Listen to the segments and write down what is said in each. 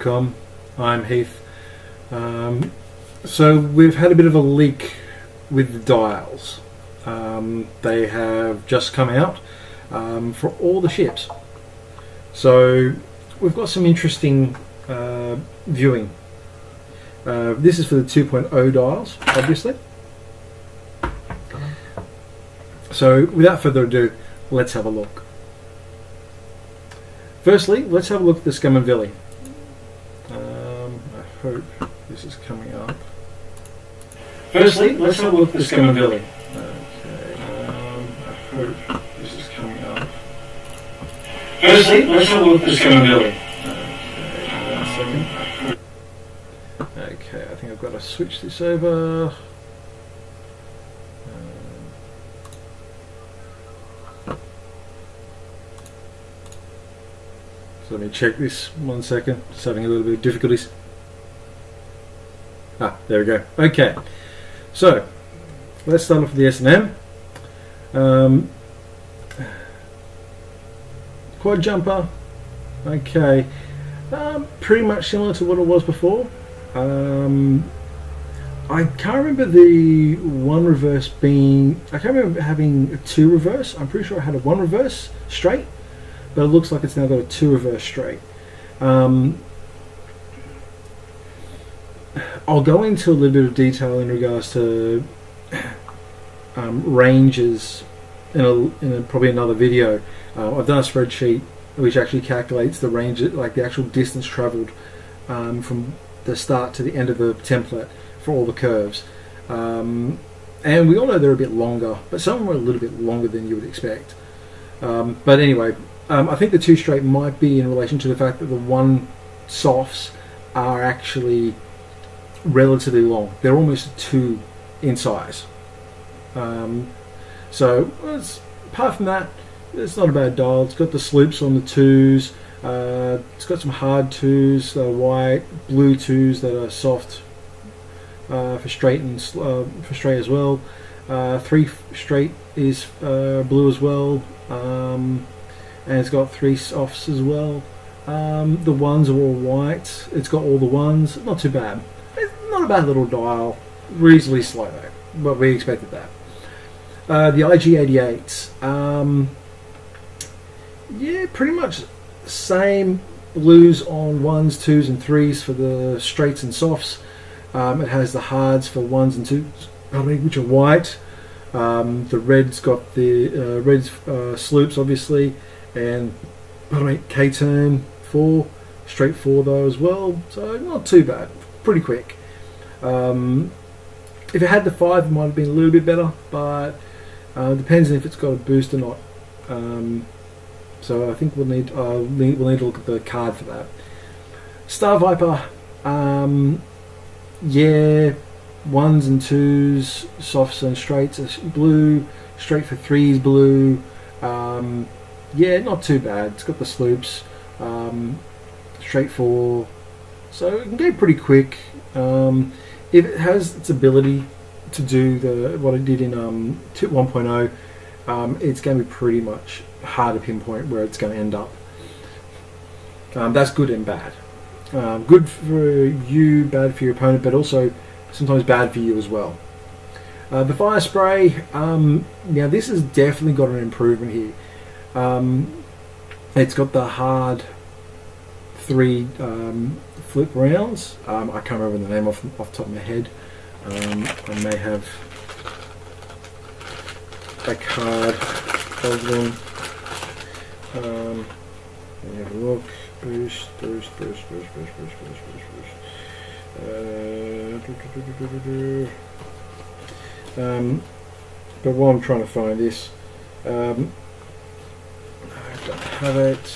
Dials.com. I'm Heath. So we've had a bit of a leak with the dials. They have just come out for all the ships. So we've got some interesting viewing. This is for the 2.0 dials, obviously. So without further ado, let's have a look. Firstly, let's have a look at the Scamanville. I hope this is coming up. Firstly, let's have a look at the Scamanville. Okay, I hope this is coming up. Firstly, let's have a look at the Scamanville. Okay, 1 second. Okay, I think I've got to switch this over. So let me check this 1 second. Just having a little bit of difficulties. There we go. Okay, so let's start off with the S&M. Quad jumper. Okay, pretty much similar to what it was before. I can't remember the one reverse being. I can't remember having a 2 reverse. I'm pretty sure I had a 1 reverse straight, but it looks like it's now got a 2 reverse straight. I'll go into a little bit of detail in regards to ranges in probably another video. I've done a spreadsheet which actually calculates the range, like the actual distance travelled from the start to the end of the template for all the curves. And we all know they're a bit longer, but some of them are a little bit longer than you would expect. But anyway, I think the 2 straight might be in relation to the fact that the 1 softs are actually relatively long. They're almost 2 in size. So apart from that, it's not a bad dial. It's got the sloops on the 2s. It's got some hard 2s that are white, blue 2s that are soft for straight and for straight as well. 3 straight is blue as well. And it's got 3 softs as well. The 1s are all white. It's got all the 1s. Not too bad. It's not a bad little dial. Reasonably slow though, but we expected that. The IG88s. Yeah, pretty much same blues on 1s, 2s and 3s for the straights and softs. It has the hards for 1s and 2s, which are white. The red's got the red's sloops obviously, and K-turn 4, straight 4 though as well, so not too bad, pretty quick. If it had the 5 it might have been a little bit better, but depends on if it's got a boost or not. So I think we'll need to look at the card for that. Star Viper, yeah, 1s and 2s, softs and straights are blue, straight for 3s blue. Yeah, not too bad. It's got the sloops, straight 4, so it can go pretty quick. If it has its ability to do what it did in 1.0, it's going to be pretty much hard to pinpoint where it's going to end up. That's good and bad. Good for you, bad for your opponent, but also sometimes bad for you as well. The fire spray, now this has definitely got an improvement here. It's got the hard 3 flip rounds. I can't remember the name off the top of my head. I may have a card of them. Let me have a look. Boost. But while I'm trying to find this, I don't have it.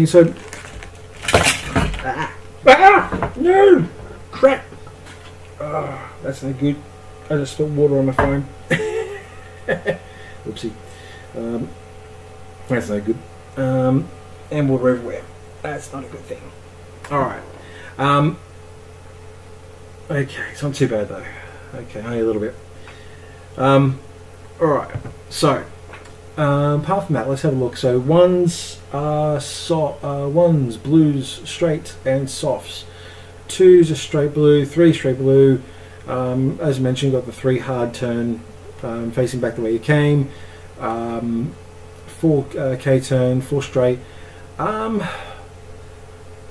So. No! Crap! That's no good. I just spilled water on my phone. Oopsie. That's no good. And water everywhere. That's not a good thing. Alright. Okay, it's not too bad though. Okay, only a little bit. Alright, so Apart from that, let's have a look. So ones are ones, blues, straight and softs. Twos are straight blue, three straight blue. As mentioned, got the three hard turn facing back the way you came. Four K turn, four straight.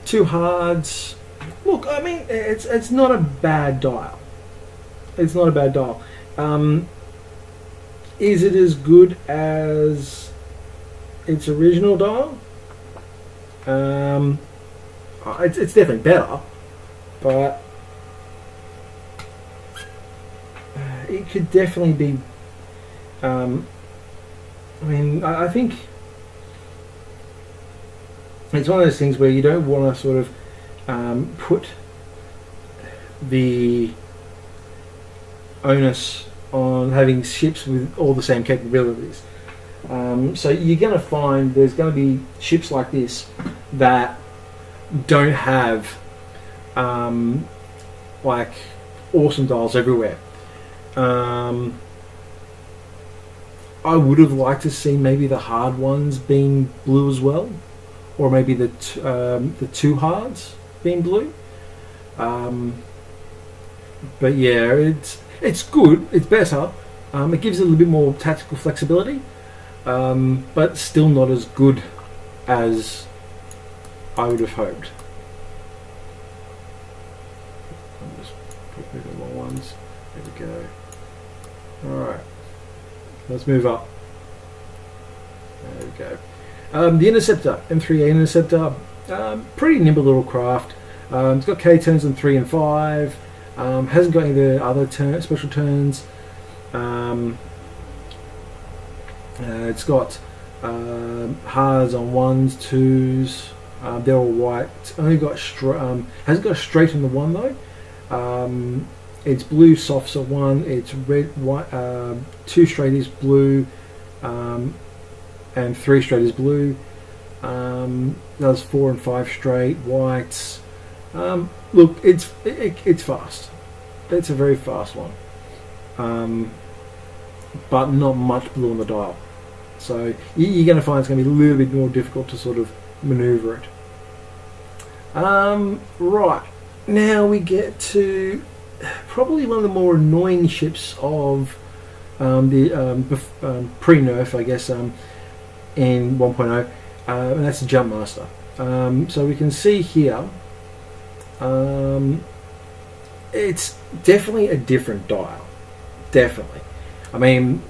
Two hards. Look, I mean, it's not a bad dial. It's not a bad dial. Is it as good as its original dial? It's definitely better, but it could definitely be. I mean, I think it's one of those things where you don't want to sort of put the onus on having ships with all the same capabilities. So you're going to find there's going to be ships like this that don't have like awesome dials everywhere. I would have liked to see maybe the hard ones being blue as well, or maybe the two hards being blue. But yeah, it's good. It's better. It gives it a little bit more tactical flexibility, but still not as good as I would have hoped. I'll just put the more ones. There we go. Alright. Let's move up. There we go. The Interceptor, M3A Interceptor, pretty nimble little craft. It's got K turns in 3 and 5. Hasn't got any of the other special turns. It's got hards on 1s, 2s. They're all white. It's only got hasn't got a straight on the 1 though. It's blue softs at 1. It's red, white. 2 straight is blue, and 3 straight is blue. Does 4 and 5 straight whites. Look, it's fast. It's a very fast one, but not much blue on the dial. So you're going to find it's going to be a little bit more difficult to sort of manoeuvre it. Right, now we get to probably one of the more annoying ships of the pre-nerf, I guess, in 1.0, and that's the Jumpmaster. So we can see here. It's definitely a different dial. Definitely. I mean,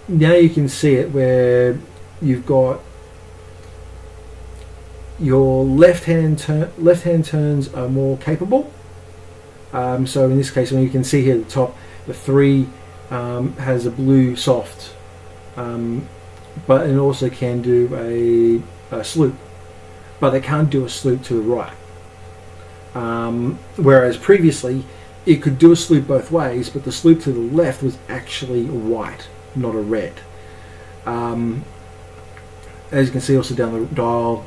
now you can see it where you've got your left-hand turns are more capable. So in this case, when you can see here at the top, the 3 has a blue soft, but it also can do a sloop, but they can't do a sloop to the right. Whereas previously it could do a sloop both ways, but the sloop to the left was actually white, not a red. As you can see also down the dial,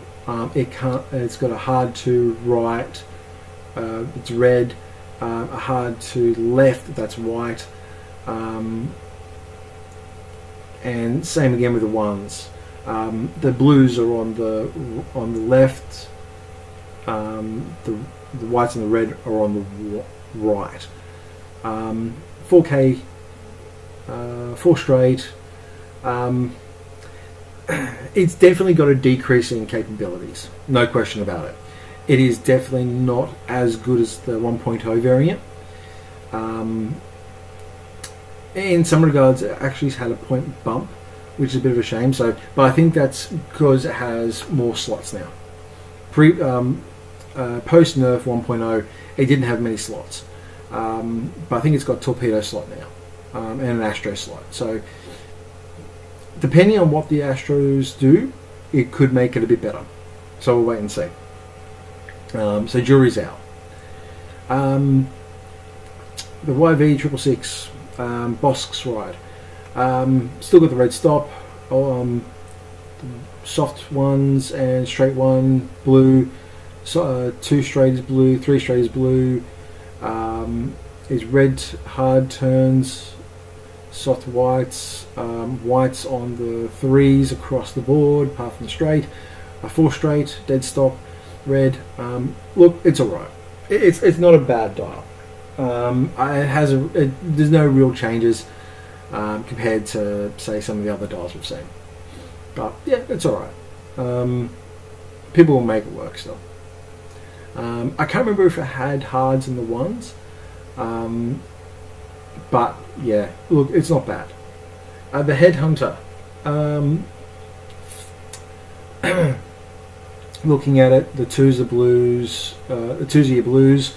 it's got a hard to right, it's red, a hard to left, that's white, and same again with the 1s. The blues are on the left, the whites and the red are on the right. 4K, 4 straight. It's definitely got a decrease in capabilities, no question about it. It is definitely not as good as the 1.0 variant. In some regards, it actually had a point bump, which is a bit of a shame. But I think that's because it has more slots now. Post nerf 1.0, it didn't have many slots, but I think it's got torpedo slot now, and an Astro slot. So depending on what the Astros do, it could make it a bit better. So we'll wait and see. So jury's out. The YV 666 Bosk's ride, still got the red stop, soft 1s and straight 1 blue. 2 straight is blue, 3 straight is blue. Is red hard turns, soft whites, whites on the threes across the board, apart from the straight, four straight, dead stop, red. Look, it's alright. It's not a bad dial. There's no real changes compared to, say, some of the other dials we've seen. But yeah, it's alright. People will make it work still. I can't remember if it had hards in the ones, but yeah, look, it's not bad. The Headhunter, looking at it, the twos are blues, the twos are your blues,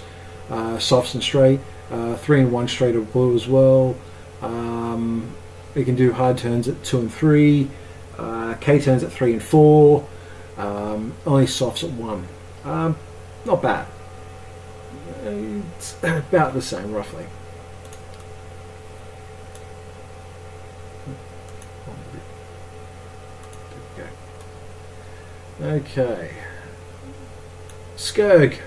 softs and straight, 3 and 1 straight are blue as well. It can do hard turns at 2 and 3, K turns at 3 and 4, only softs at 1. Not bad. It's about the same, roughly. Okay. Skirg.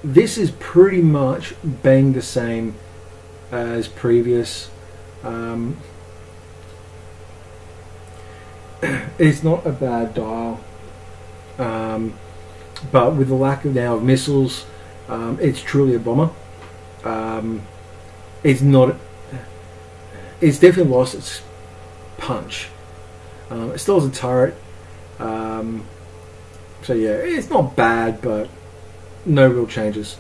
This is pretty much bang the same as previous. It's not a bad dial. But with the lack of now of missiles, it's truly a bomber. It's not. It's definitely lost its punch. It still has a turret. So yeah, it's not bad, but no real changes.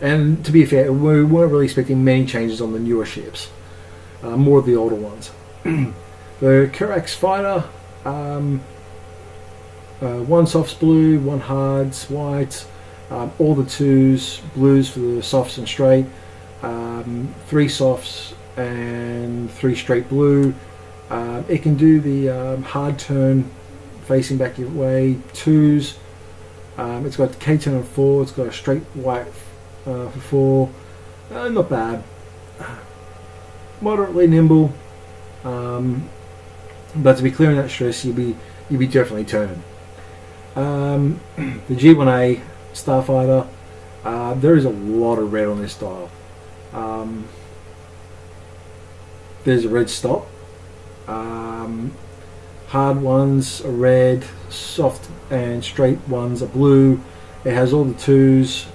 And to be fair, we weren't really expecting many changes on the newer ships. More of the older ones. The Kirax Fighter. 1 softs blue, 1 hards white, all the 2s blues for the softs and straight, 3 softs and 3 straight blue. It can do the hard turn facing back your way, 2s. It's got K turn on 4, it's got a straight white for 4. Not bad. Moderately nimble, but to be clearing that stress, you'll be definitely turning. The G1A Starfighter, there is a lot of red on this dial. There's a red stop. Hard ones are red, soft and straight ones are blue. It has all the 2s,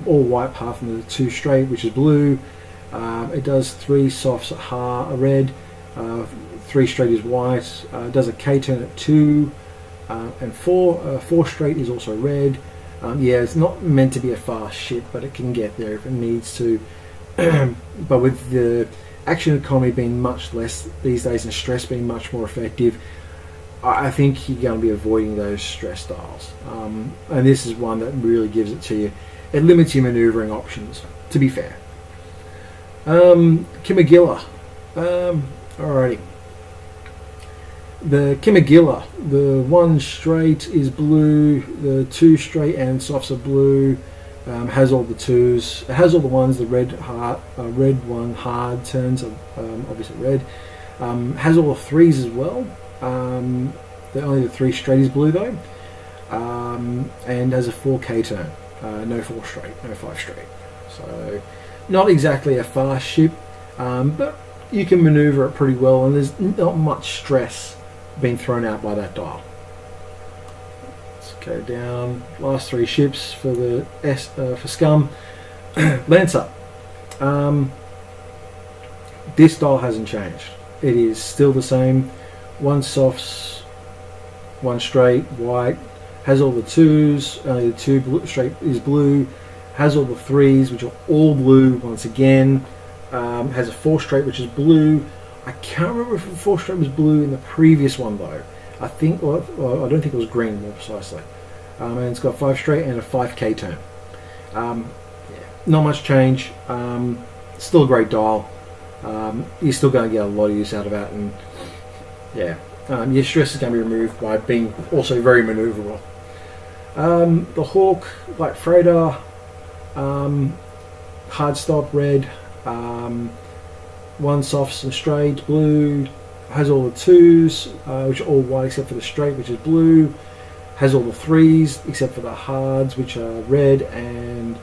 all white apart from the 2 straight, which is blue. It does 3 softs are red. 3 straight is white, does a K turn at 2 and 4. 4 straight is also red. Yeah, it's not meant to be a fast ship, but it can get there if it needs to. But with the action economy being much less these days and stress being much more effective, I think you're going to be avoiding those stress dials. And this is one that really gives it to you. It limits your manoeuvring options, to be fair. Kimagilla. Alrighty. The Kimagilla, the 1 straight is blue, the 2 straight and softs are blue, has all the 2s, it has all the ones, the red one hard turns are obviously red, has all the 3s as well, only the 3 straight is blue though, and has a 4K turn, no 4 straight, no 5 straight, so not exactly a fast ship, but you can maneuver it pretty well and there's not much stress being thrown out by that dial. Let's go down. Last 3 ships for the for Scum. Lancer. This dial hasn't changed. It is still the same. 1 softs, 1 straight, white. Has all the 2s. Only the 2 straight is blue. Has all the 3s, which are all blue once again. Has a 4 straight, which is blue. I can't remember if the 4 straight was blue in the previous one though. I think, well, I don't think it was green more precisely. And it's got 5 straight and a 5K turn. Yeah, not much change. Still a great dial. You're still going to get a lot of use out of that, and yeah, your stress is going to be removed by being also very manoeuvrable. The Hawk, like freighter, hard stop red. 1 softs and straight blue, has all the 2s, which are all white except for the straight, which is blue, has all the 3s except for the hards, which are red, and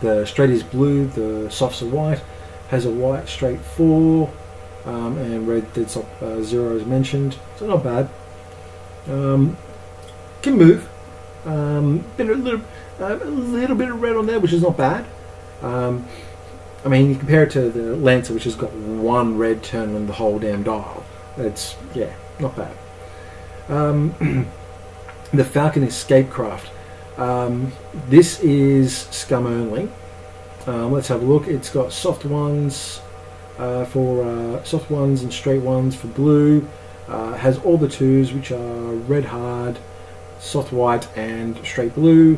The straight is blue, the softs are white. Has a white straight 4, and red dead stop 0 as mentioned. So not bad. Can move. Been a little bit of red on there, which is not bad. I mean, you compare it to the Lancer, which has got one red turn on the whole damn dial. It's, yeah, not bad. The Falcon Escapecraft. This is scum only. Let's have a look. It's got soft ones for soft ones and straight ones for blue. Has all the 2s, which are red hard, soft white, and straight blue.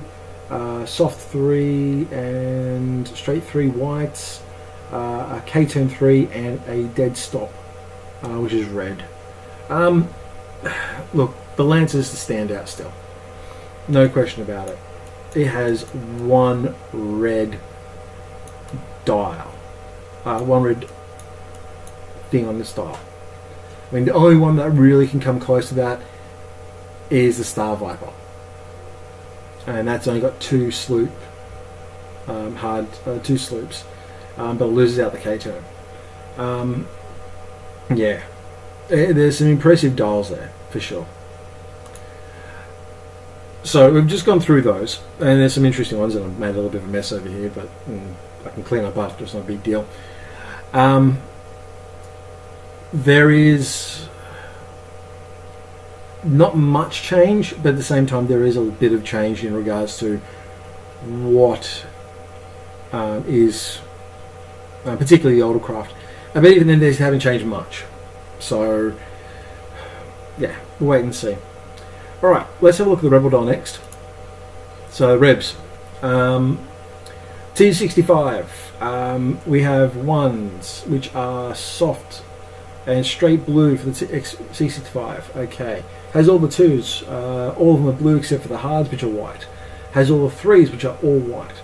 Soft 3 and straight 3 whites. A K-turn 3 and a dead stop, which is red. Look, the Lancer's the standout still. No question about it. It has one red dial. One red thing on this dial. I mean, the only one that really can come close to that is the Star Viper. And that's only got 2 sloop, hard, 2 sloops. But it loses out the K-turn. Yeah. There's some impressive dials there, for sure. So we've just gone through those, and there's some interesting ones, and I've made a little bit of a mess over here, but I can clean up after, it's not a big deal. There is not much change, but at the same time there is a bit of change in regards to what is particularly the older craft. But even then they haven't changed much. So yeah, we'll wait and see. Alright, let's have a look at the Rebel dial next. So Rebs. T65. We have ones which are soft and straight blue for the C65. Okay. Has all the 2s. All of them are blue except for the hards, which are white. Has all the 3s, which are all white.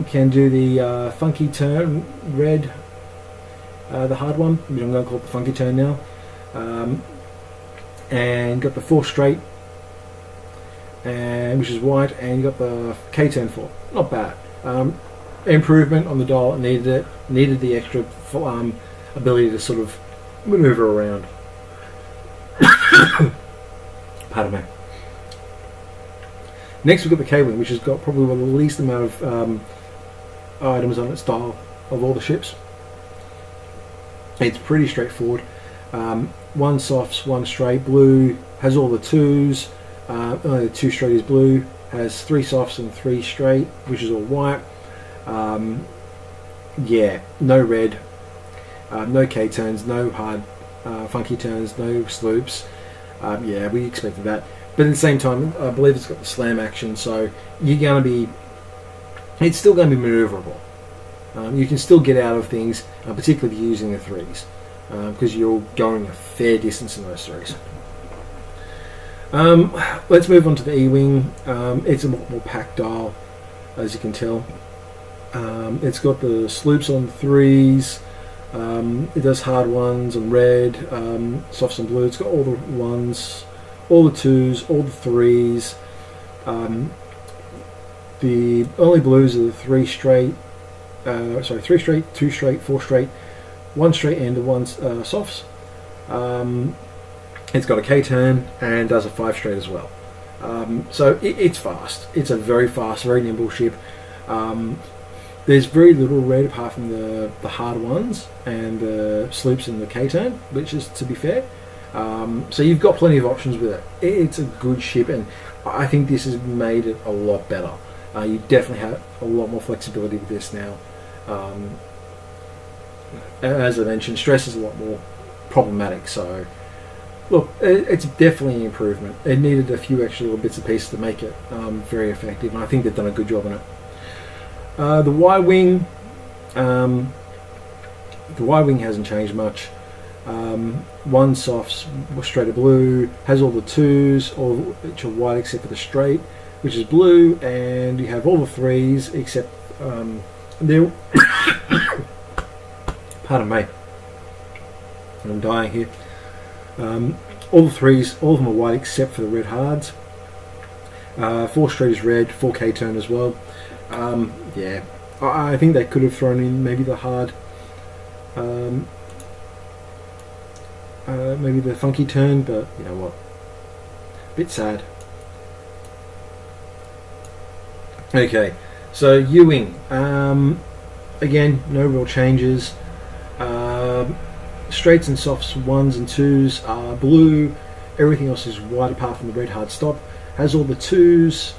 Can do the funky turn red, the hard one, which I'm going to call it the funky turn now. And got the 4 straight, and which is white, and you got the K-turn 4. Not bad. Improvement on the dial. It needed it. Needed the extra ability to sort of maneuver around. Pardon me. Next we've got the K-wing, which has got probably one of the least amount of items on its dial of all the ships. It's pretty straightforward. 1 softs, 1 straight, blue, has all the 2s, only the 2 straight is blue, has 3 softs and 3 straight, which is all white. Yeah, no red, no K-turns, no hard funky turns, no sloops. Yeah, we expected that. But at the same time, I believe it's got the slam action, so you're going to be... It's still going to be maneuverable. You can still get out of things, particularly using the 3s, because you're going a fair distance in those 3s. Let's move on to the E-wing. It's a more packed dial, as you can tell. It's got the sloops on 3s. It does hard ones on red, softs on blue. It's got all the 1s, all the 2s, all the 3s. The only blues are the 3 straight, 3 straight, 2 straight, 4 straight, 1 straight, and the 1 softs. It's got a K-turn and does a 5 straight as well. So it's fast. It's a very fast, very nimble ship. There's very little red apart from the hard ones and the sloops and the K-turn, which is, to be fair. So you've got plenty of options with it. It's a good ship, and I think this has made it a lot better. You definitely have a lot more flexibility with this now. As I mentioned, stress is a lot more problematic, so look, it's definitely an improvement. It needed a few extra little bits and pieces to make it very effective, and I think they've done a good job on it. The Y-wing, hasn't changed much. 1 softs, straight of blue, has all the 2s, all which are white except for the straight, which is blue, and you have all the 3s except they're pardon me, I'm dying here. All the 3s, all of them are white except for the red hards. 4 straight is red, 4 K-turn as well. Yeah, I think they could have thrown in maybe the hard, um, maybe the funky turn, but you know what? Bit sad. Okay, so U-wing. Again, no real changes. Straights and softs, 1s and 2s are blue. Everything else is white apart from the red hard stop. Has all the 2s.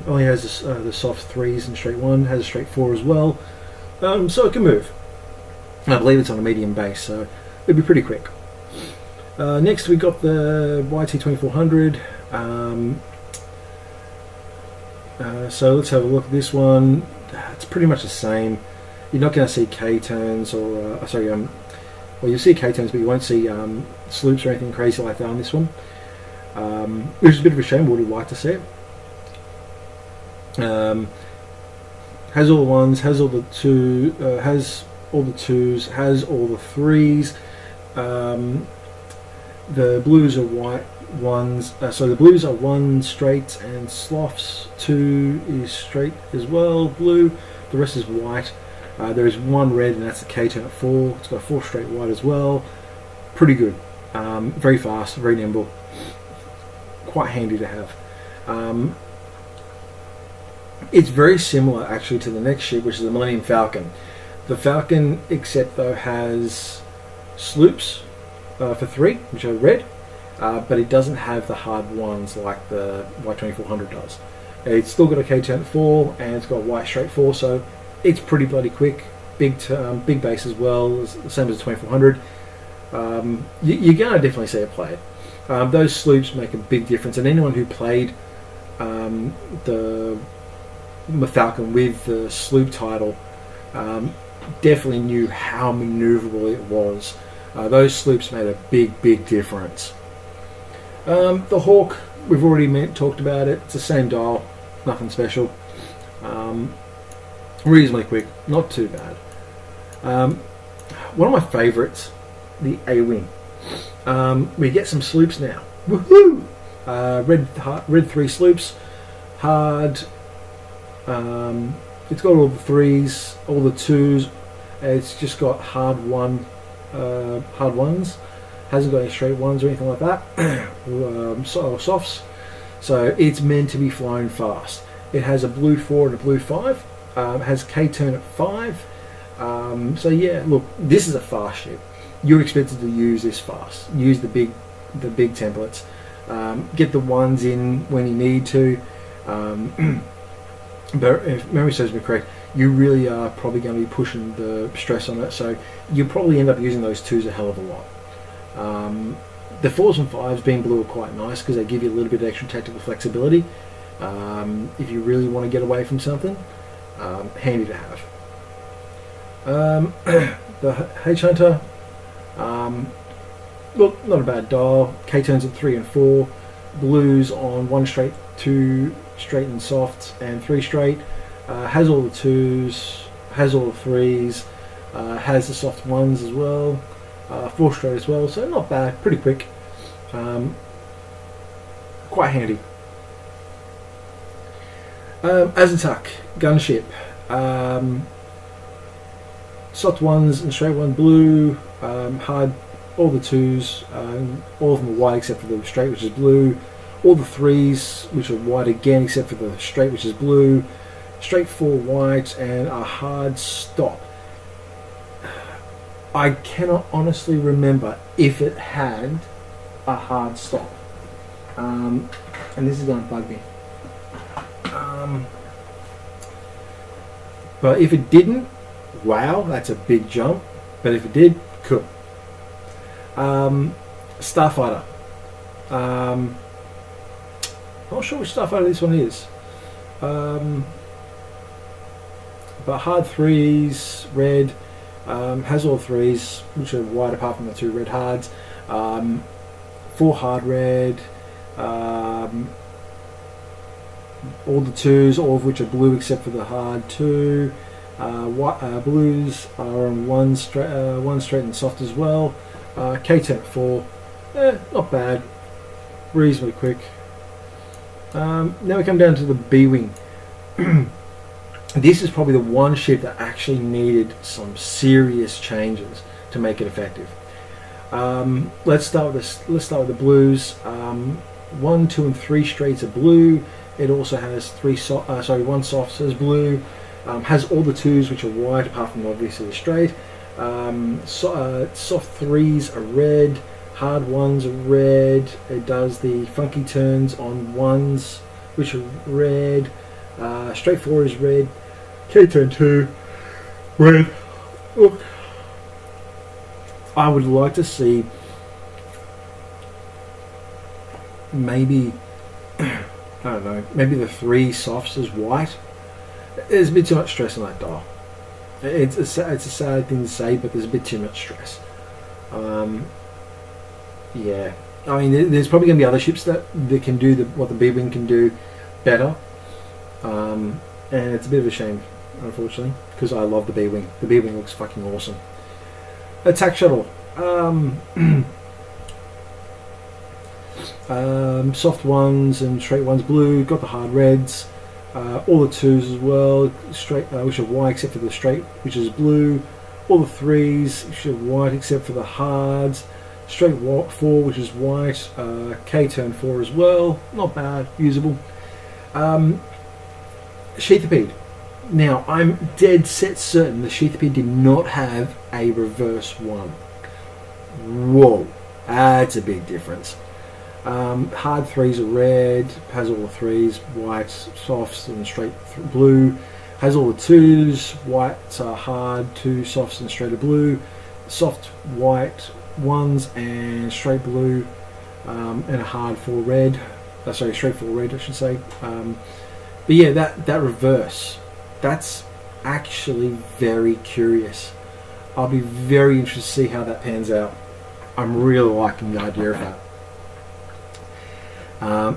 Only has the soft 3s and straight 1. Has a straight 4 as well. So it can move. I believe it's on a medium base, so it'll be pretty quick. Next we got the YT2400. So let's have a look at this one. It's pretty much the same. You're not going to see K-turns or well, you'll see K-turns, but you won't see sloops or anything crazy like that on this one, which is a bit of a shame. Would have liked to see it. Has all the 1s, has all the 2, has all the 2s, has all the 3s. The blues are white 1s, so the blues are 1 straight and sloughs. 2 is straight as well, blue. The rest is white. There is 1 red, and that's the K-turn at 4. It's got a 4 straight white as well. Pretty good. Very fast, very nimble. Quite handy to have. It's very similar actually to the next ship, which is the Millennium Falcon. The Falcon, except though, has sloops for 3, which are red, but it doesn't have the hard 1s like the Y2400 does. It's still got a K-turn at 4, and it's got a white straight 4, so it's pretty bloody quick. Big base as well, same as the 2400. You're going to definitely see it played. Those sloops make a big difference, and anyone who played the Falcon with the sloop title definitely knew how maneuverable it was. Those sloops made a big difference. The Hawk, we've already talked about it. It's the same dial, nothing special. Reasonably quick, not too bad. One of my favourites, the A-Wing. We get some sloops now. Woohoo! Red 3 sloops, hard. It's got all the 3s, all the 2s. It's just got hard 1, hard 1s. Hasn't got any straight 1s or anything like that. Softs. So it's meant to be flown fast. It has a blue 4 and a blue 5. Has K-turn at 5. So yeah, look, this is a fast ship. You're expected to use this fast. Use the big templates. Get the 1s in when you need to. But if memory serves me correct, you really are probably going to be pushing the stress on it. So you probably end up using those 2s a hell of a lot. The 4s and 5s being blue are quite nice because they give you a little bit of extra tactical flexibility. If you really want to get away from something. Handy to have. The H-Hunter, look, not a bad dial. K-turns at 3 and 4. Blues on 1 straight, 2 straight and soft, and 3 straight. Has all the 2s, has all the 3s, has the soft 1s as well. 4 straight as well, so not bad, pretty quick. Quite handy. Azatuk gunship, soft 1s and straight 1 blue, hard all the 2s, all of them are white except for the straight, which is blue. All the 3s, which are white again except for the straight, which is blue. Straight 4 white and a hard stop. I cannot honestly remember if it had a hard stop, and this is going to bug me. But if it didn't, wow, that's a big jump. But if it did, cool. Starfighter. Not sure which Starfighter this one is. But hard 3s, red. Has all 3s, which are white apart from the 2 red hards. 4 hard red. All the 2s, all of which are blue except for the hard 2. Blues are on 1 straight and soft as well. K-turn at 4. Not bad. Reasonably quick. Now we come down to the B-Wing. this is probably the one ship that actually needed some serious changes to make it effective. Let's start with this. Let's start with the blues. 1, 2, and 3 straights are blue. It also has one soft as blue. Has all the 2s which are white, apart from obviously the straight. Soft 3s are red. Hard 1s are red. It does the funky turns on 1s which are red. Straight 4 is red. K turn 2 red. Look, I would like to see maybe I don't know, maybe the 3 softs is white. There's a bit too much stress on that dial. It's a sad thing to say, but there's a bit too much stress. Yeah, I mean, there's probably going to be other ships that can do what the B-Wing can do better, and it's a bit of a shame, unfortunately, because I love the B-Wing. The B-Wing looks fucking awesome. Attack shuttle. Soft 1s and straight 1s blue. Got the hard reds. All the 2s as well, straight, which are white except for the straight, which is blue. All the 3s, which are white except for the hards. Straight 4, which is white. K turn 4 as well, not bad, usable. Sheathipede. Now, I'm dead set certain the Sheathipede did not have a reverse 1. Whoa, that's a big difference. Hard 3s are red, has all the 3s, white, softs, and straight blue. Has all the 2s, white are hard, 2 softs and straight are blue. Soft white 1s and straight blue, and a hard 4 red. Straight 4 red, I should say. But yeah, that reverse, that's actually very curious. I'll be very interested to see how that pans out. I'm really liking the idea of that.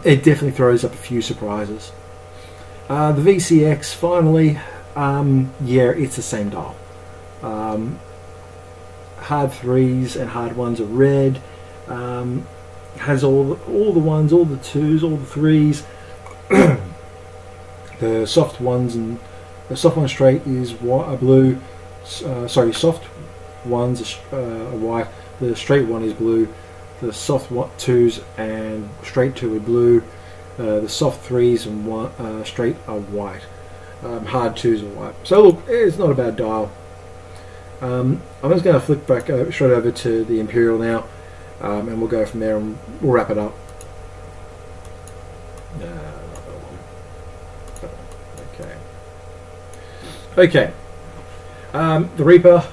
It definitely throws up a few surprises. The VCX, finally, yeah, it's the same dial. Hard 3s and hard 1s are red. Has all the 1s, all the 2s, all the 3s. The soft 1s and the soft 1 straight is blue. Soft 1s are white. The straight 1 is blue. The soft 2s and straight 2 are blue. The soft 3s and straight are white. Hard 2s are white. So look, it's not a bad dial. I'm just going to flick back straight over to the Imperial now, and we'll go from there and we'll wrap it up. Okay. The Reaper.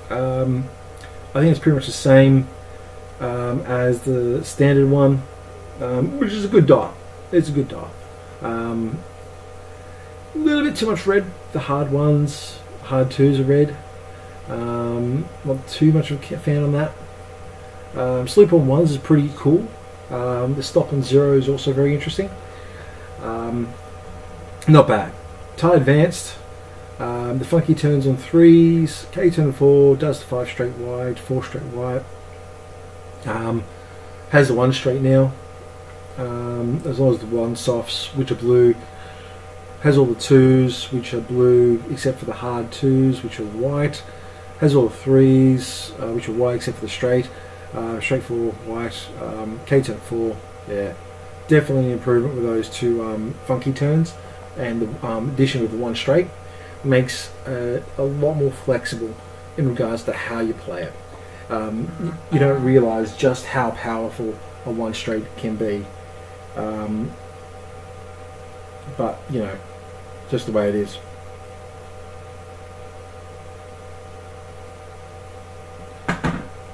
I think it's pretty much the same as the standard one, which is a good dial. It's a good dial. A little bit too much red. The hard 1s, hard 2s are red. Not too much of a fan on that. Sleep on 1s is pretty cool. The stop on 0 is also very interesting. Not bad. TIE Advanced. The funky turns on 3s. K turn 4 does the 5 straight wide, 4 straight white. Has the 1 straight now, as long as the 1 softs, which are blue. Has all the 2s, which are blue, except for the hard 2s, which are white. Has all the 3s, which are white, except for the straight. Straight 4, white. K turn 4, yeah. Definitely an improvement with those 2 funky turns. And the addition of the 1 straight makes a lot more flexible in regards to how you play it. You don't realise just how powerful a 1 straight can be. But, you know, just the way it is.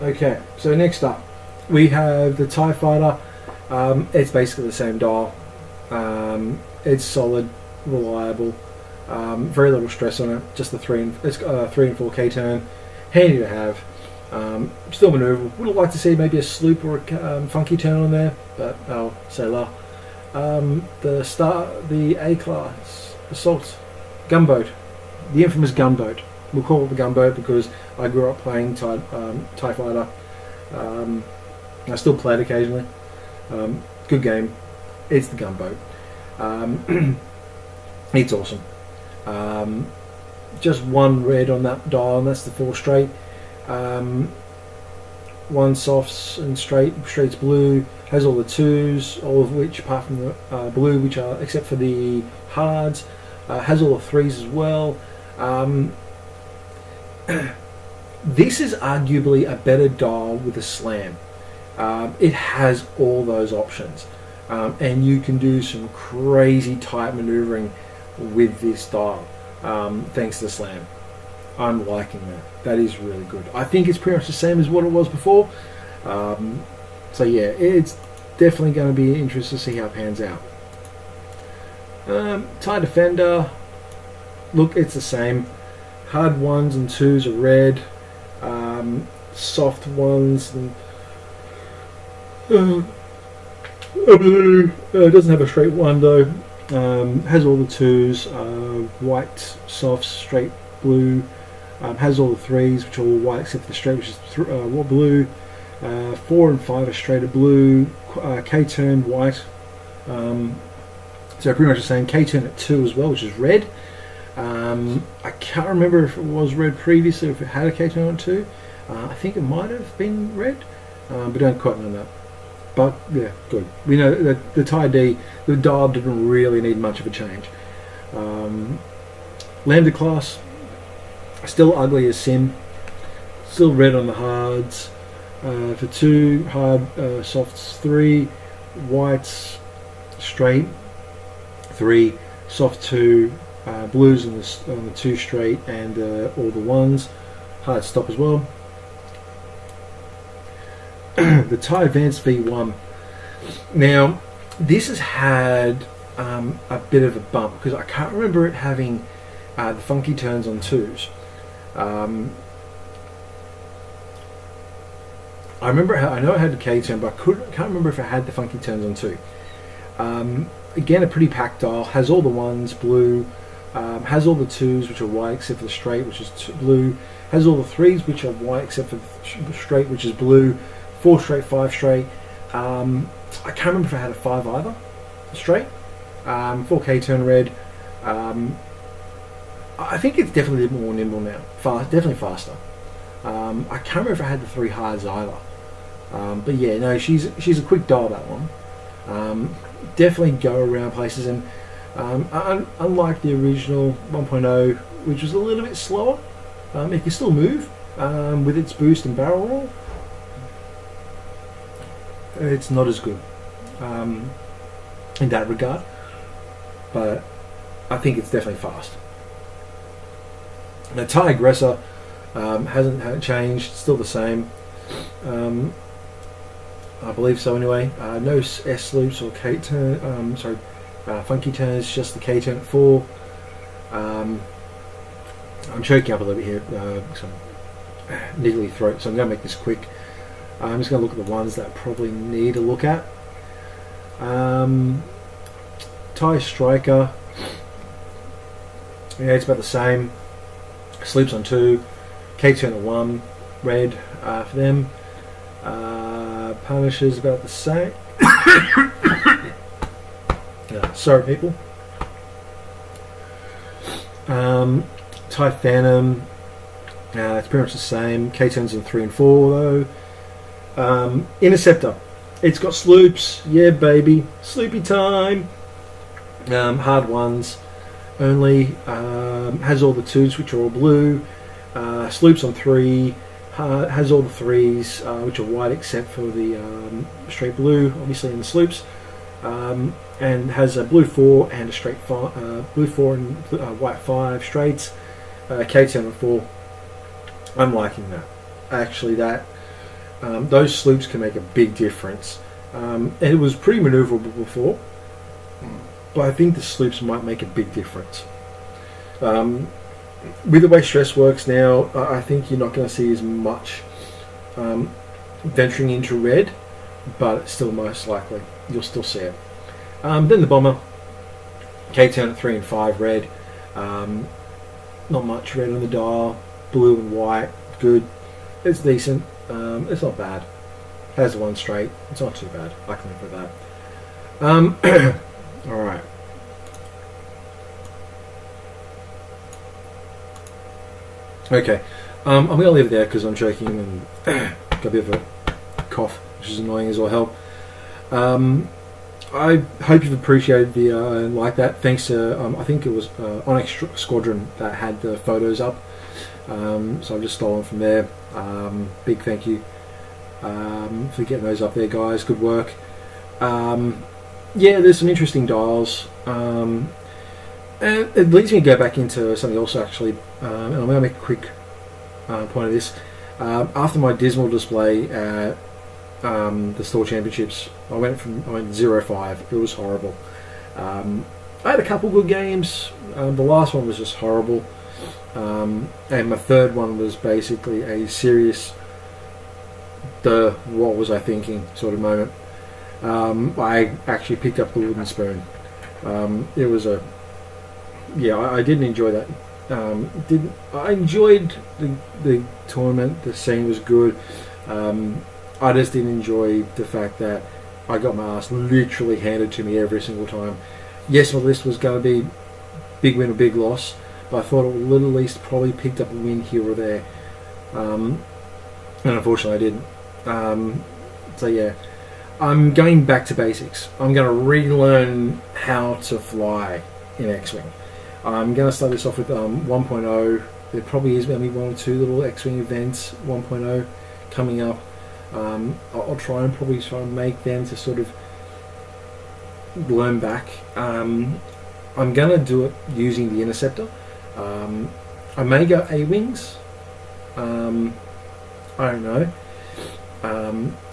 Okay, so next up we have the TIE Fighter. It's basically the same dial. It's solid, reliable, very little stress on it. Just the 3 and 4K turn, handy to have. Still manoeuvrable. Would have liked to see maybe a sloop or a funky turn on there, but oh, say la. The A-class assault gunboat, the infamous gunboat. We'll call it the gunboat because I grew up playing TIE Fighter. I still play it occasionally. Good game. It's the gunboat. It's awesome. Just one red on that dial, and that's the 4 straight. One softs and straight's blue, has all the 2s, all of which apart from the blue, which are except for the hards, has all the 3s as well. This is arguably a better dial with a slam. It has all those options, and you can do some crazy tight maneuvering with this dial, thanks to the slam. I'm liking that. That is really good. I think it's pretty much the same as what it was before. So yeah, it's definitely going to be interesting to see how it pans out. Tie Defender, look, it's the same. Hard 1s and 2s are red. Soft 1s and blue. It doesn't have a straight 1 though. Has all the 2s. White softs, straight blue. Has all the 3s, which are all white except for the straight, which is blue. 4 and 5 are straight of blue. K-turn white. So pretty much the same. K-turn at 2 as well, which is red. I can't remember if it was red previously or if it had a K-turn on 2. I think it might have been red, but don't quite know that. But yeah, good. We know that the Tie D, the dial didn't really need much of a change. Lambda class, still ugly as sin. Still red on the hards. For 2 hard softs, 3 whites straight, 3 soft 2 blues on the 2 straight, and all the 1s hard stop as well. The Tie Advanced V1. Now, this has had a bit of a bump because I can't remember it having the funky turns on 2s. I know it had the K-turn, but I can't remember if it had the funky turns on 2. Again, a pretty packed dial. Has all the 1s blue. Has all the 2s, which are white except for the straight, which is blue. Has all the 3s, which are white except for the straight, which is blue. 4 straight, 5 straight. I can't remember if I had a 5 either. Straight. 4K turn red. I think it's definitely a bit more nimble now. Definitely faster. I can't remember if I had the 3 hards either. But yeah, no, she's a quick dial, that one. Definitely go around places, and unlike the original 1.0, which was a little bit slower, it can still move with its boost and barrel roll. It's not as good in that regard, but I think it's definitely fast. Now, Tie Aggressor hasn't changed, still the same. I believe so anyway. No S loops or K turn. Funky turns, just the K turn at 4. I'm choking up a little bit here, some niggly throat, so I'm going to make this quick. I'm just going to look at the ones that I probably need to look at. Tie Striker. Yeah, it's about the same. Sleeps on 2. K turn at 1. Red for them. Punisher's about the same. Sorry, people. Tie Phantom. It's pretty much the same. K turns in 3 and 4 though. Interceptor. It's got sloops. Yeah, baby. Sloopy time. Hard 1s only. Has all the 2s, which are all blue. Sloops on 3. Has all the 3s, which are white except for the straight blue, obviously in the sloops. And has a blue 4 and a straight 5, blue 4 and white 5 straights. K10 and 4. I'm liking that. Actually, those sloops can make a big difference. And it was pretty maneuverable before, but I think the sloops might make a big difference. With the way stress works now, I think you're not going to see as much venturing into red, but still most likely you'll still see it. Then the Bomber, K10 at 3 and 5 red. Not much red on the dial, blue and white, good. It's decent. It's not bad. Has the 1 straight. It's not too bad. I can live with that. All right. Okay, I'm going to leave it there because I'm choking and got a bit of a cough, which is annoying as all hell. I hope you've appreciated the like that. Thanks to I think it was Onyx Squadron that had the photos up, so I've just stolen from there. Big thank you for getting those up there, guys. Good work. Yeah, there's some interesting dials, and it leads me to go back into something else actually, and I'm going to make a quick point of this. After my dismal display at the store championships, I went 0-5. It was horrible. I had a couple good games. The last one was just horrible, and my third one was basically a serious what was I thinking sort of moment. I actually picked up the wooden spoon. It was I didn't enjoy that. I enjoyed the tournament. The scene was good. I just didn't enjoy the fact that I got my ass literally handed to me every single time. Yes, my list was going to be big win or big loss, but I thought it would at least probably picked up a win here or there. And unfortunately I didn't. So yeah, I'm going back to basics. I'm going to relearn how to fly in X-Wing. I'm going to start this off with 1.0. There probably is maybe one or two little X-Wing events 1.0 coming up. I'll try and make them to sort of learn back. I'm going to do it using the Interceptor. I may go A-Wings. I don't know.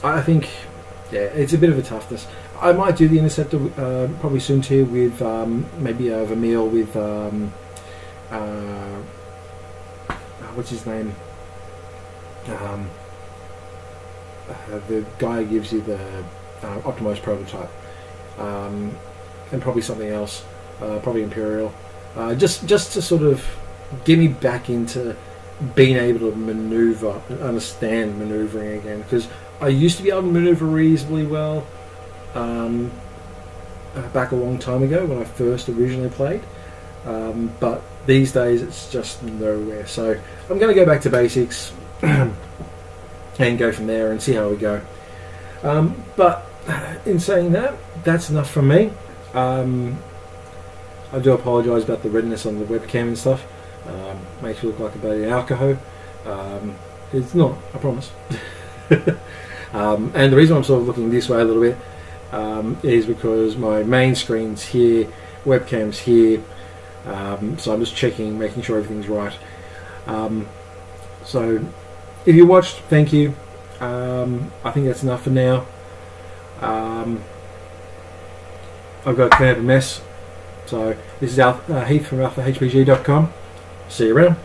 I think, yeah, it's a bit of a toughness. I might do the Interceptor probably soon too with maybe a meal with what's his name? The guy who gives you the optimized prototype, and probably something else, probably Imperial, just to sort of get me back into being able to maneuver and understand maneuvering again, because I used to be able to maneuver reasonably well back a long time ago when I first originally played, but these days it's just nowhere. So I'm going to go back to basics and go from there and see how we go. But in saying that, that's enough from me. I do apologise about the redness on the webcam and stuff. Makes you look like a bloody alcohol. It's not, I promise. And the reason I'm sort of looking this way a little bit is because my main screen's here, webcam's here, so I'm just checking, making sure everything's right. So if you watched, thank you. I think that's enough for now. I've got to clean up a mess. So this is Heath from AlphaHPG.com. See you around.